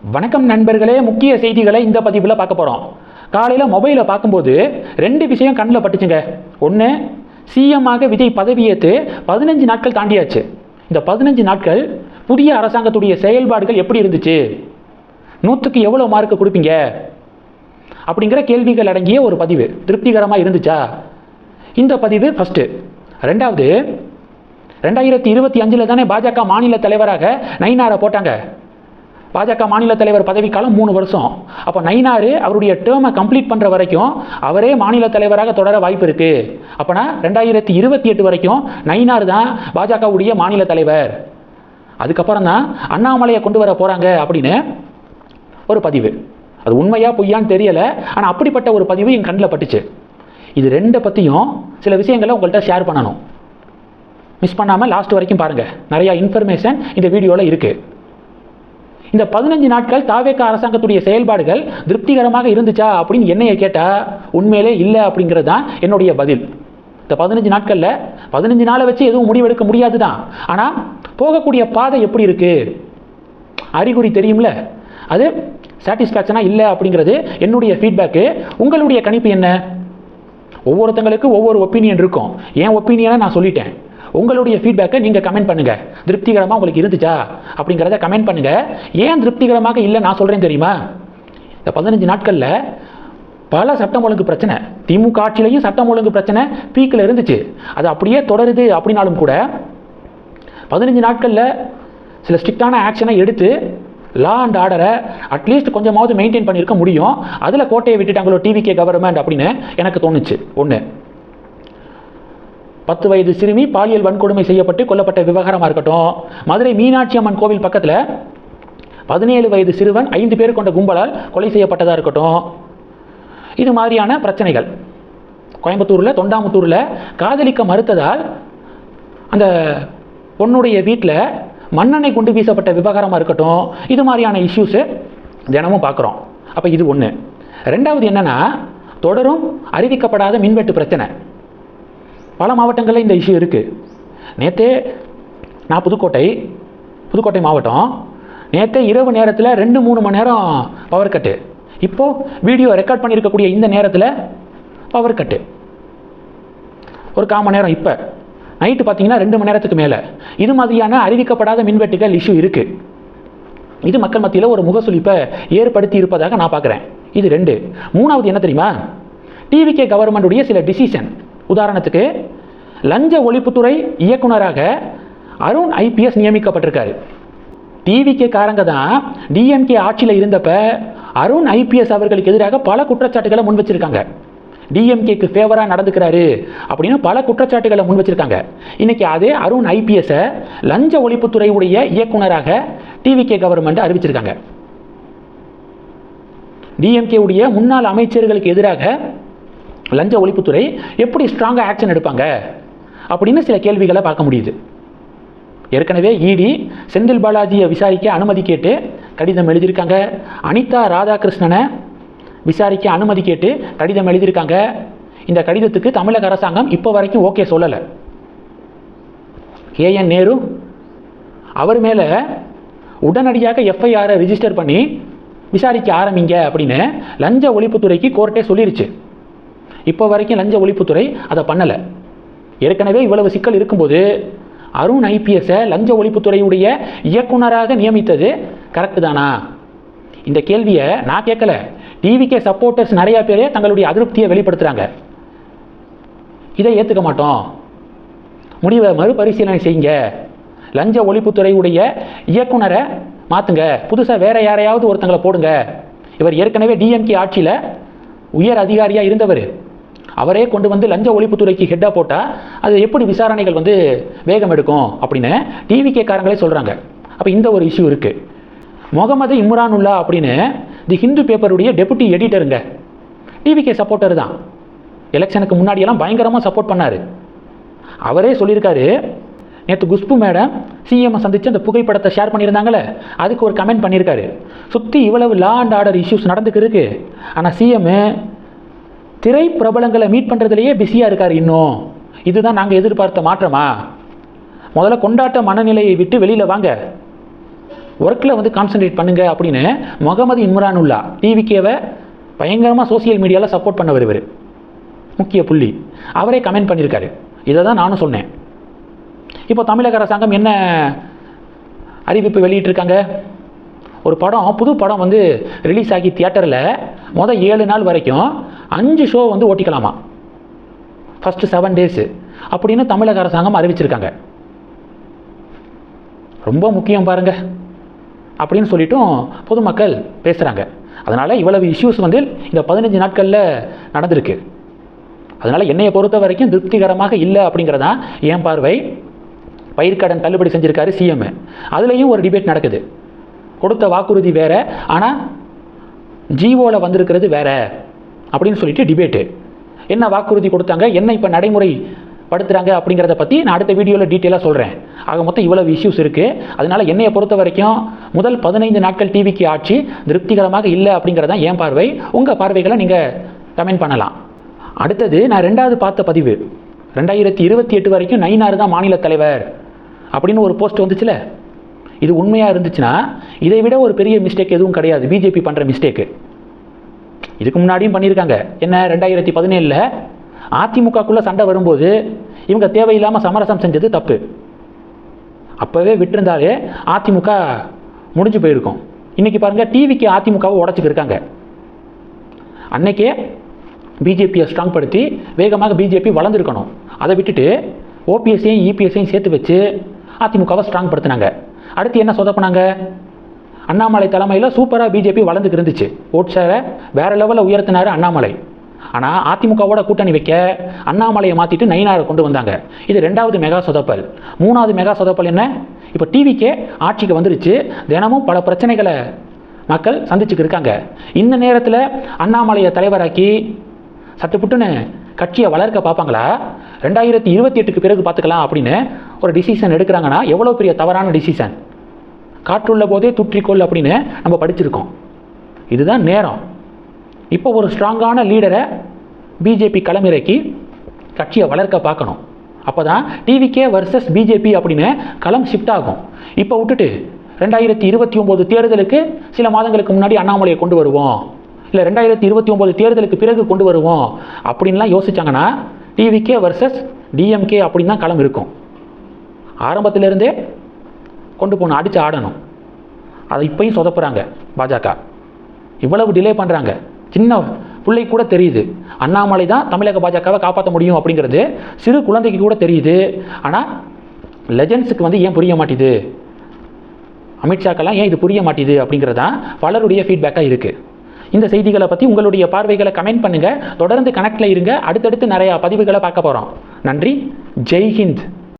வணக்கம் நண்பர்களே, முக்கிய செய்திகளை இந்த பதிவில் பார்க்க போகிறோம். காலையில் மொபைலை பார்க்கும்போது 2 விஷயம் கண்ணில் பட்டுச்சுங்க. ஒன்று, சிஎம்மாக விஜய் பதவியேற்று 15 நாட்கள் தாண்டியாச்சு. இந்த 15 நாட்கள் புதிய அரசாங்கத்துடைய செயல்பாடுகள் எப்படி இருந்துச்சு, 100க்கு எவ்வளோ மார்க்கு கொடுப்பீங்க அப்படிங்கிற கேள்விகள் அடங்கிய ஒரு பதிவு. திருப்திகரமாக இருந்துச்சா? இந்த பதிவு ஃபஸ்ட்டு. ரெண்டாவது, 2025 தானே பாஜக மாநில தலைவராக நயினாரை போட்டாங்க. பாஜக மாநில தலைவர் பதவிக்காலம் 3 வருஷம். அப்போ நயினார் அவருடைய டேர்மை கம்ப்ளீட் பண்ணுற வரைக்கும் அவரே மாநில தலைவராக தொடர வாய்ப்பு இருக்கு. அப்போனா 2028 வரைக்கும் நயினார் தான் பாஜகவுடைய மாநில தலைவர். அதுக்கப்புறம் தான் அண்ணாமலையை கொண்டு வர போகிறாங்க அப்படின்னு ஒரு பதிவு. அது உண்மையா பொய்யான்னு தெரியலை, ஆனால் அப்படிப்பட்ட ஒரு பதிவு என் கண்ணில் பட்டுச்சு. இது 2 பற்றியும் சில விஷயங்களை உங்கள்கிட்ட ஷேர் பண்ணணும். மிஸ் பண்ணாமல் லாஸ்ட் வரைக்கும் பாருங்கள். நிறையா இன்ஃபர்மேஷன் இந்த வீடியோவில் இருக்குது. இந்த 15 நாட்கள் தாவேகா அரசாங்கத்துடைய செயல்பாடுகள் திருப்திகரமாக இருந்துச்சா அப்படின்னு என்னைய கேட்டால் உண்மையிலே இல்லை அப்படிங்கிறது தான் என்னுடைய பதில். இந்த 15 நாட்களில் 15 நாளை வச்சு எதுவும் முடிவெடுக்க முடியாது தான். ஆனால் போகக்கூடிய பாதை எப்படி இருக்குது, அறிகுறி தெரியும்ல, அது சாட்டிஸ்ஃபேக்ஷனாக இல்லை அப்படிங்கிறது என்னுடைய ஃபீட்பேக்கு. உங்களுடைய கணிப்பு என்ன? ஒவ்வொருத்தங்களுக்கு ஒவ்வொரு ஒப்பீனியன் இருக்கும். என் ஒப்பீனியனை நான் சொல்லிட்டேன். உங்களுடைய ஃபீட்பேக்கை நீங்கள் கமெண்ட் பண்ணுங்கள். திருப்திகரமாக உங்களுக்கு இருந்துச்சா அப்படிங்கிறத கமெண்ட் பண்ணுங்கள். ஏன் திருப்திகரமாக இல்லை நான் சொல்கிறேன் தெரியுமா? இந்த 15 நாட்களில் பல சட்டம் ஒழுங்கு பிரச்சனை, திமுக ஆட்சியிலையும் சட்டம் ஒழுங்கு பிரச்சனை பீக்கில் இருந்துச்சு. அது அப்படியே தொடருது. அப்படின்னாலும் கூட 15 நாட்களில் சில ஸ்ட்ரிக்டான ஆக்ஷனை எடுத்து லா அண்ட் ஆர்டரை அட்லீஸ்ட் கொஞ்சமாவது மெயின்டைன் பண்ணியிருக்க முடியும். அதில் கோட்டையை விட்டுட்டாங்களோ டிவிகே கவர்மெண்ட் அப்படின்னு எனக்கு தோணுச்சு. ஒன்று, 10 வயது சிறுமி பாலியல் வன்கொடுமை செய்யப்பட்டு கொல்லப்பட்ட விவகாரமாக இருக்கட்டும், மதுரை மீனாட்சி அம்மன் கோவில் பக்கத்தில் 17 வயது சிறுவன் 5 பேர் கொண்ட கும்பலால் கொலை செய்யப்பட்டதாக இருக்கட்டும், இது மாதிரியான பிரச்சனைகள். கோயம்புத்தூரில் தொண்டாமுத்தூரில் காதலிக்க மறுத்ததால் அந்த பொண்ணுடைய வீட்டில் மண்ணெண்ணெய் குண்டு வீசப்பட்ட விவகாரமாக இருக்கட்டும், இது மாதிரியான இஷ்யூஸு தினமும் பார்க்குறோம். அப்போ இது ஒன்று. ரெண்டாவது என்னென்னா, தொடரும் அறிவிக்கப்படாத மின்வெட்டு பிரச்சனை. பல மாவட்டங்களில் இந்த இஷ்யூ இருக்குது. நேற்றே நான் புதுக்கோட்டை மாவட்டம், நேற்றே இரவு நேரத்தில் 2-3 மணி நேரம் பவர் கட்டு. இப்போது வீடியோ ரெக்கார்ட் பண்ணியிருக்கக்கூடிய இந்த நேரத்தில் பவர் கட்டு ஒரு 1/4 மணி நேரம். இப்போ நைட்டு பார்த்தீங்கன்னா 2 மணி நேரத்துக்கு மேலே. இது மாதிரியான அறிவிக்கப்படாத மின்வெட்டுகள் இஷ்யூ இருக்குது. இது மக்கள் மத்தியில் ஒரு முகசுளிப்பை ஏற்படுத்தி இருப்பதாக நான் பார்க்குறேன். இது 2. மூணாவது என்ன தெரியுமா? டிவிகே கவர்மெண்டுடைய சில டிசிஷன். உதாரணத்துக்கு, லஞ்ச ஒழிப்புத்துறை இயக்குனராக அருண் ஐபிஎஸ் நியமிக்கப்பட்டிருக்காரு. டிவிகே காரங்க தான் டிஎம்கே ஆட்சியில் இருந்தப்ப அருண் ஐபிஎஸ் அவர்களுக்கு எதிராக பல குற்றச்சாட்டுகளை முன் வச்சிருக்காங்க. டிஎம்கேக்கு ஃபேவராக நடந்துக்கிறாரு அப்படின்னு பல குற்றச்சாட்டுகளை முன் வச்சிருக்காங்க. இன்னைக்கு அதே அருண் ஐபிஎஸ்ஸை லஞ்ச ஒழிப்புத்துறையுடைய இயக்குனராக டிவிகே கவர்மெண்ட் அறிவிச்சிருக்காங்க. டிஎம்கே உடைய முன்னாள் அமைச்சர்களுக்கு எதிராக லஞ்ச ஒழிப்புத்துறை எப்படி ஸ்ட்ராங்காக ஆக்ஷன் எடுப்பாங்க அப்படின்னு சில கேள்விகளை பார்க்க முடியுது. ஏற்கனவே இடி செந்தில் பாலாஜியை விசாரிக்க அனுமதி கேட்டு கடிதம் எழுதியிருக்காங்க. அனிதா ராதாகிருஷ்ணனை விசாரிக்க அனுமதி கேட்டு கடிதம் எழுதியிருக்காங்க. இந்த கடிதத்துக்கு தமிழக அரசாங்கம் இப்போ வரைக்கும் ஓகே சொல்லலை. KN நேரு அவர் மேலே உடனடியாக எஃப்ஐஆரை ரிஜிஸ்டர் பண்ணி விசாரிக்க ஆரம்பிங்க அப்படின்னு லஞ்ச ஒழிப்புத்துறைக்கு கோர்ட்டே சொல்லிருச்சு. இப்போ வரைக்கும் லஞ்ச ஒழிப்புத்துறை அதை பண்ணலை. ஏற்கனவே இவ்வளவு சிக்கல் இருக்கும்போது அருண் ஐபிஎஸ்ஸை லஞ்ச ஒழிப்புத்துறையுடைய இயக்குனராக நியமித்தது கரெக்டு தானா? இந்த கேள்வியை நான் கேட்கல. டிவிகே சப்போர்ட்டர்ஸ் நிறையா பேர் தங்களுடைய அதிருப்தியை வெளிப்படுத்துகிறாங்க. இதை ஏற்றுக்க மாட்டோம், முடிவை மறுபரிசீலனை செய்யுங்க, லஞ்ச ஒழிப்புத்துறையுடைய இயக்குனரை மாற்றுங்க, புதுசாக வேற யாரையாவது ஒருத்தங்களை போடுங்க. இவர் ஏற்கனவே டிஎம்கே ஆட்சியில் உயர் அதிகாரியாக இருந்தவர். அவரே கொண்டு வந்து லஞ்ச ஒழிப்புத்துறைக்கு ஹெட்டாக போட்டால் அது எப்படி விசாரணைகள் வேகம் எடுக்கும் அப்படின்னு டிவிகே காரங்களே சொல்கிறாங்க. அப்போ இந்த ஒரு இஷ்யூ இருக்குது. முகமது இம்ரானுல்லா அப்படின்னு தி ஹிந்து பேப்பருடைய டெபுட்டி எடிட்டருங்க, டிவிகே சப்போர்ட்டர் தான். எலெக்ஷனுக்கு முன்னாடியெல்லாம் பயங்கரமாக சப்போர்ட் பண்ணார். அவரே சொல்லியிருக்காரு, நேற்று குஷ்பு மேடம் சிஎம்ஐ சந்தித்து அந்த புகைப்படத்தை ஷேர் பண்ணியிருந்தாங்களே, அதுக்கு ஒரு கமெண்ட் பண்ணியிருக்காரு. சுற்றி இவ்வளவு லா அண்ட் ஆர்டர் இஷ்யூஸ் நடந்துக்கிருக்கு, ஆனால் சிஎம் திரை பிரபலங்களை மீட் பண்ணுறதுலையே பிஸியாக இருக்கார். இன்னும் இதுதான் நாங்கள் எதிர்பார்த்த மாற்றமா? முதல்ல கொண்டாட்ட மனநிலையை விட்டு வெளியில் வாங்க, ஒர்க்கில் வந்து கான்சன்ட்ரேட் பண்ணுங்க அப்படின்னு முகமது இம்ரானுல்லா டிவிகேவை பயங்கரமாக சோசியல் மீடியாவில் சப்போர்ட் பண்ண வருவார். முக்கிய புள்ளி அவரே கமெண்ட் பண்ணியிருக்காரு. இதை தான் நானும் சொன்னேன். இப்போ தமிழக அரசாங்கம் என்ன அறிவிப்பு வெளியிட்டிருக்காங்க? ஒரு படம், புது படம் வந்து ரிலீஸ் ஆகி தியேட்டரில் மொதல் 7 நாள் வரைக்கும் 5 ஷோ வந்து ஓட்டிக்கலாமா, ஃபஸ்ட்டு 7 டேஸு அப்படின்னு தமிழக அரசாங்கம் அறிவிச்சிருக்காங்க. ரொம்ப முக்கியம் பாருங்க அப்படின்னு சொல்லிட்டும் பொதுமக்கள் பேசுகிறாங்க. அதனால் இவ்வளவு இஷ்யூஸ் வந்து இந்த 15 நாட்களில் நடந்திருக்கு. அதனால் என்னையை பொறுத்த வரைக்கும் திருப்திகரமாக இல்லை அப்படிங்கிறதான் என் பார்வை. பயிர்க்கடன் தள்ளுபடி செஞ்சுருக்காரு சிஎம். அதுலேயும் ஒரு டிபேட் நடக்குது. கொடுத்த வாக்குறுதி வேற, ஆனால் ஜிஓவில் வந்திருக்கிறது வேற அப்படின்னு சொல்லிட்டு டிபேட்டு. என்ன வாக்குறுதி கொடுத்தாங்க, என்ன இப்போ நடைமுறை படுத்துகிறாங்க அப்படிங்கிறத பற்றி நான் அடுத்த வீடியோவில் டீட்டெயிலாக சொல்கிறேன். ஆக மொத்தம் இவ்வளவு இஷ்யூஸ் இருக்குது. அதனால் என்னையை பொறுத்த வரைக்கும் முதல் 15 நாட்கள் டிவிக்கு ஆட்சி திருப்திகரமாக இல்லை அப்படிங்கிறதான் என் பார்வை. உங்கள் பார்வைகளை நீங்கள் கமெண்ட் பண்ணலாம். அடுத்தது நான் 2வது பார்த்த பதிவு, 2028 வரைக்கும் நயினார் தான் மாநில தலைவர் அப்படின்னு ஒரு போஸ்ட் வந்துச்சுல. இது உண்மையாக இருந்துச்சுன்னா இதை விட ஒரு பெரிய மிஸ்டேக் எதுவும் கிடையாது. பிஜேபி பண்ணுற மிஸ்டேக்கு இதுக்கு முன்னாடியும் பண்ணியிருக்காங்க. என்ன, 2017 அதிமுகக்குள்ளே சண்டை வரும்போது இவங்க தேவையில்லாமல் சமரசம் செஞ்சது தப்பு. அப்போவே விட்டுருந்தாலே அதிமுக முடிஞ்சு போயிருக்கும். இன்றைக்கி பாருங்கள், டிவிக்கு அதிமுகவை உடச்சிட்டு இருக்காங்க. அன்னைக்கே பிஜேபியை ஸ்ட்ராங் படுத்தி வேகமாக பிஜேபி வளர்ந்துருக்கணும். அதை விட்டுட்டு ஓபிஎஸ்ஸையும் இபிஎஸ்ஸையும் சேர்த்து வச்சு அதிமுகவை ஸ்ட்ராங் படுத்தினாங்க. அடுத்து என்ன சொதப்பினாங்க? அண்ணாமலை தலைமையில் சூப்பராக பிஜேபி வளர்ந்துக்கு இருந்துச்சு. ஓட் ஷேரை வேறு லெவலில் உயர்த்தினார் அண்ணாமலை. ஆனால் அதிமுகவோட கூட்டணி வைக்க அண்ணாமலையை மாற்றிட்டு நயினாரை கொண்டு வந்தாங்க. இது 2வது மெகா சொதப்பல். 3வது மெகா சொதப்பல் என்ன? இப்போ டிவிக்கே ஆட்சிக்கு வந்துருச்சு. தினமும் பல பிரச்சனைகளை மக்கள் சந்திச்சுக்கு இருக்காங்க. இந்த நேரத்தில் அண்ணாமலையை தலைவராக்கி சட்டுப்புட்டுன்னு கட்சியை வளர்க்க பார்ப்பாங்களா? 2028க்கு பிறகு பார்த்துக்கலாம் அப்படின்னு ஒரு டிசிஷன் எடுக்கிறாங்கன்னா எவ்வளோ பெரிய தவறான டிசிஷன். காற்றுள்ள போதே தூற்றிக்கொள் அப்படின்னு நம்ம படிச்சிருக்கோம். இதுதான் நேரம். இப்போ ஒரு ஸ்ட்ராங்கான லீடரை பிஜேபி களமிறக்கி கட்சியை வளர்க்க பார்க்கணும். அப்போ தான் டிவிகே வர்சஸ் பிஜேபி அப்படின்னு களம் ஷிஃப்ட் ஆகும். இப்போ விட்டுட்டு 2029 தேர்தலுக்கு சில மாதங்களுக்கு முன்னாடி அண்ணாமலையை கொண்டு வருவோம், இல்லை 2029 தேர்தலுக்கு பிறகு கொண்டு வருவோம் அப்படின்லாம் யோசிச்சாங்கன்னா டிவிகே வர்சஸ் டிஎம்கே அப்படின்னு தான் களம் இருக்கும். ஆரம்பத்திலிருந்தே கொண்டு போகணும், அடித்து ஆடணும். அதை இப்போயும் சொதப்புறாங்க பாஜக. இவ்வளவு டிலே பண்ணுறாங்க. சின்ன பிள்ளை கூட தெரியுது அண்ணாமலை தான் தமிழக பாஜகவை காப்பாற்ற முடியும் அப்படிங்கிறது. சிறு குழந்தைக்கு கூட தெரியுது. ஆனால் லெஜண்ட்ஸுக்கு வந்து ஏன் புரிய மாட்டேது, அமித்ஷாக்கெல்லாம் ஏன் இது புரிய மாட்டேது அப்படிங்கிறதான் பலருடைய ஃபீட்பேக்காக இருக்குது. இந்த செய்திகளை பற்றி உங்களுடைய பார்வைகளை கமெண்ட் பண்ணுங்கள். தொடர்ந்து கனெக்டில் இருங்க. அடுத்தடுத்து நிறையா பதிவுகளை பார்க்க போகிறோம். நன்றி. ஜெய் ஹிந்த்.